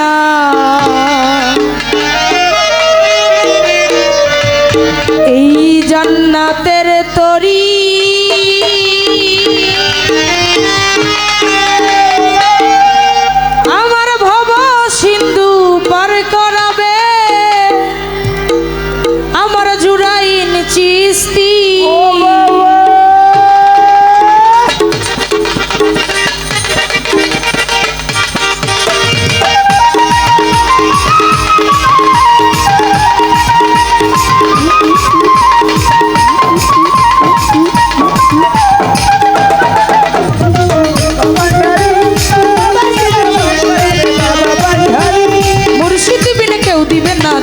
না এই জান্নাতের তরি আমার ভব সিন্ধু পার করাবে আমার জুরাইন চিস্তি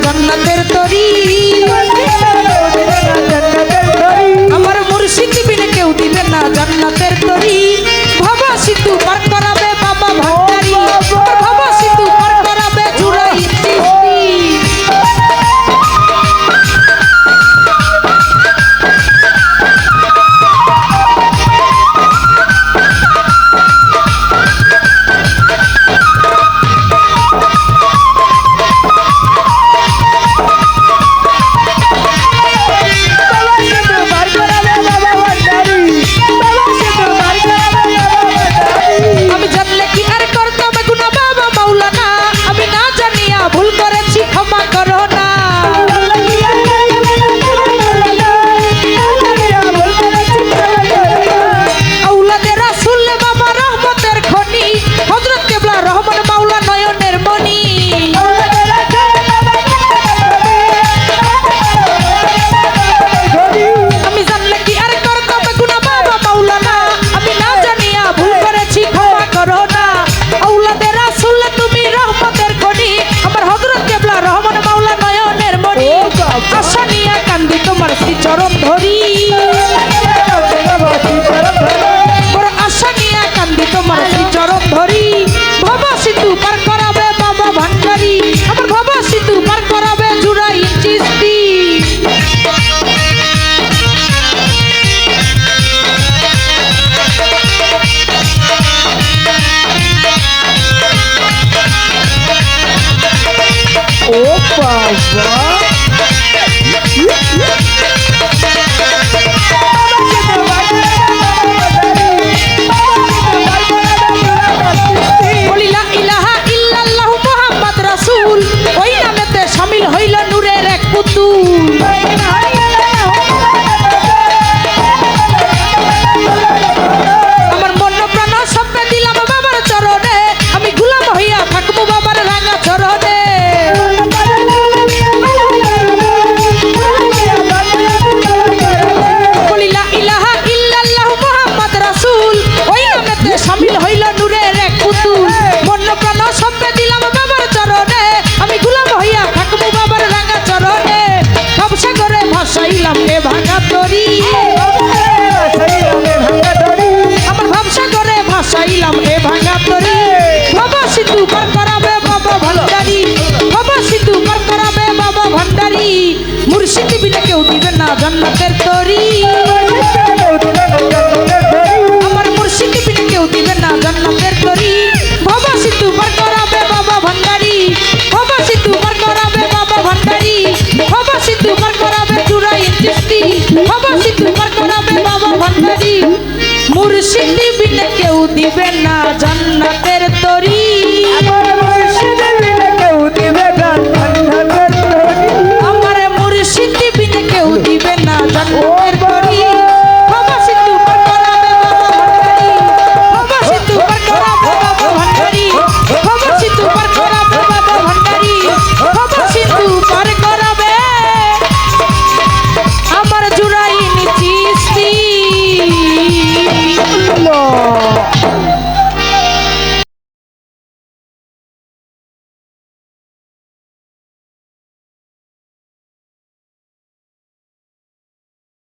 জান্নাতের তরি আমার মুর্শিদ বিনে কেউ দিবে না জান্নাতের তরি ভবা সিন্ধু পার করাবে বাবা ভান্ডারি ভবা সিন্ধু পার করাবে জুরাইন চিশতি চরণ ধরি বড় আশা নিয়ে কান্দি তোমার চরণ ধরি ভবা সিন্ধু পার করাবে বাবা ভান্ডারি আমার ভবা সিন্ধু পার করাবে জুরাইন চিশতি ও বাবা ওই নামেতে শামিল হইল নূরের এক পুতুল আমার মন প্রাণ সবকে দিলাম বাবার চরণে আমি গোলাম হইয়া থাকবো বাবার রাঙা চরণে বলিলা ইলাহা ইল্লাল্লাহু মুহাম্মদ রাসূল ওই নামেতে শামিল হইল নূরের এক পুতুল মন প্রাণ সবকে দিলাম বাবার চরণে আমি গোলাম হইয়া থাকবো বাবার রাঙা চরণে ভবসাগরে ভাসাইলাম এ ভাঙা তরি আমার ভবসাগরে ভাসাইলাম এ ভাঙা তরি ভবা সিন্ধু পার করাবে বাবা ভান্ডারি ভবা সিন্ধু পার করাবে বাবা ভান্ডারি মুর্শিদ বিনে কেউ দিবে না জান্নাতের তরি আমার মুর্শিদ বিনে কেউ দিবে না জান্নাতের তরি ভবা সিন্ধু পার করাবে বাবা ভান্ডারি ভবা সিন্ধু পার করাবে বাবা ভান্ডারি ভবা সিন্ধু পার করাবে জুরাইন চিশতি ভবা সিন্ধু পার করাবে বাবা ভান্ডারি মুর্শিদ বিনে কেউ দিবে না